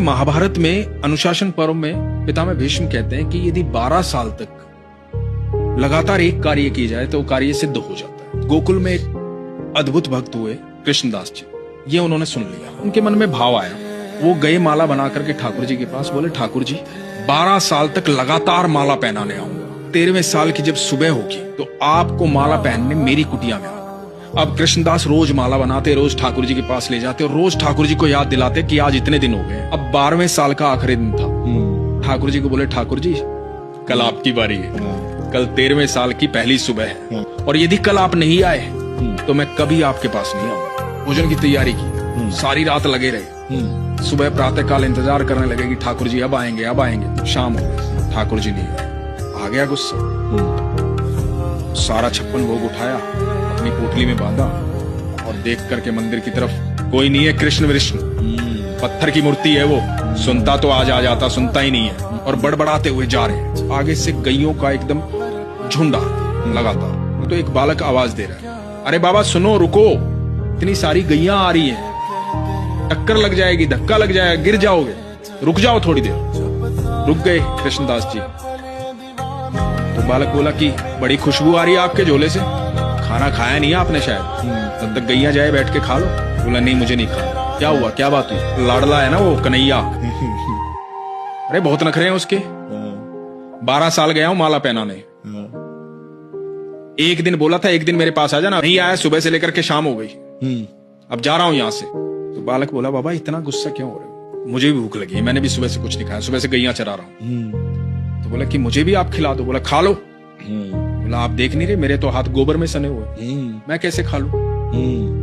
महाभारत में अनुशासन पर्व में पितामह भीष्म कहते हैं कि यदि 12 साल तक लगातार एक कार्य की जाए तो वो कार्य सिद्ध हो जाता है। गोकुल में एक अद्भुत भक्त हुए कृष्णदास जी, ये उन्होंने सुन लिया, उनके मन में भाव आया, वो गए माला बना करके ठाकुर जी के पास, बोले ठाकुर जी 12 साल तक लगातार माला पहनाने आऊंगा, 13वें साल की जब सुबह होगी तो आपको माला पहनने मेरी कुटिया में आना। अब कृष्णदास रोज माला बनाते, रोज ठाकुर जी के पास ले जाते और रोज ठाकुर जी को याद दिलाते कि आज इतने दिन हो गए। अब 12वें साल का आखिरी दिन था। ठाकुर जी को बोले ठाकुर जी कल आपकी बारी है, कल 13वें साल की पहली सुबह है और यदि कल आप नहीं आए तो मैं कभी आपके पास नहीं आऊंगा। भोजन की तैयारी की, सारी रात लगे रहे। सुबह प्रातः काल इंतजार करने लगे कि ठाकुर जी अब आएंगे अब आएंगे। शाम हो गई, ठाकुर जी नहीं आए। आ गया गुस्सा, सारा 56 भोग उठाया, अपनी पोटली में बांधा और देख करके मंदिर की तरफ, कोई नहीं है कृष्ण विष्णु, पत्थर की मूर्ति है वो, सुनता तो आज आ जाता, सुनता ही नहीं है और बड़बड़ाते हुए जा रहे हैं। आगे से गैयों का एकदम झुंड लगातार। तो एक बालक आवाज दे रहा है, अरे बाबा सुनो, रुको, इतनी सारी गैया आ रही है, टक्कर लग जाएगी, धक्का लग जाएगा, गिर जाओगे, रुक जाओ थोड़ी देर। रुक गए कृष्णदास जी। तो बालक बोला कि बड़ी खुशबू आ रही है आपके झोले से, खाना खाया नहीं है आपने शायद, तब तक गैया जाए बैठ के खा लो। बोला नहीं मुझे नहीं खाना। क्या हुआ, क्या बात हुई? लाडला है ना वो कन्हैया, अरे बहुत नखरे हैं उसके। 12 साल गया हूं माला पहनाने, एक दिन बोला था एक दिन मेरे पास आ जाना, नहीं आया, सुबह से लेकर के शाम हो गई, अब जा रहा हूं यहां से। तो बालक बोला बाबा इतना गुस्सा क्यों हो रहे हो? मुझे भी भूख लगी है, मैंने भी सुबह से कुछ नहीं खाया, सुबह से गैया चरा रहा हूं। तो बोला कि मुझे भी आप खिला दो। बोला खा लो। बोला आप देख नहीं रहे मेरे तो हाथ गोबर में सने हुए, मैं कैसे खा लूं?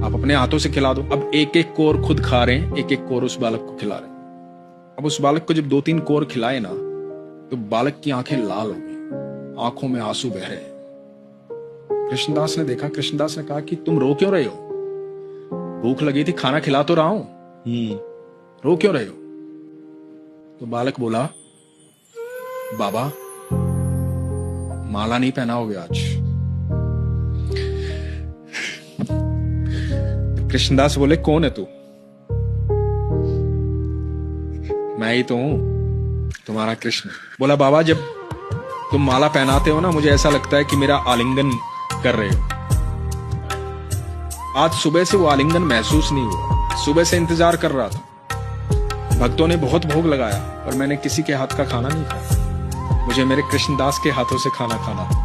आप अपने हाथों से खिला दो। अब एक एक कोर खुद खा रहे हैं, एक एक कोर उस बालक को खिला रहे हैं। अब उस बालक को जब 2-3 कोर खिलाए ना तो बालक की आंखें लाल हो गई, आंखों में आंसू बह रहे। कृष्णदास ने देखा, कृष्णदास ने कहा कि तुम रो क्यों रहे हो? भूख लगी थी, खाना खिला तो रहा हूं, रो क्यों रहे हो? तो बालक बोला बाबा माला नहीं पहनाओगे आज। कृष्णदास बोले कौन है तू? मैं ही तो हूं, तुम्हारा कृष्ण। बोला बाबा जब तुम माला पहनाते हो ना मुझे ऐसा लगता है कि मेरा आलिंगन कर रहे हो। आज सुबह से वो आलिंगन महसूस नहीं हुआ, सुबह से इंतजार कर रहा था। भक्तों ने बहुत भोग लगाया और मैंने किसी के हाथ का खाना नहीं खाया, मुझे मेरे कृष्णदास के हाथों से खाना खाना था।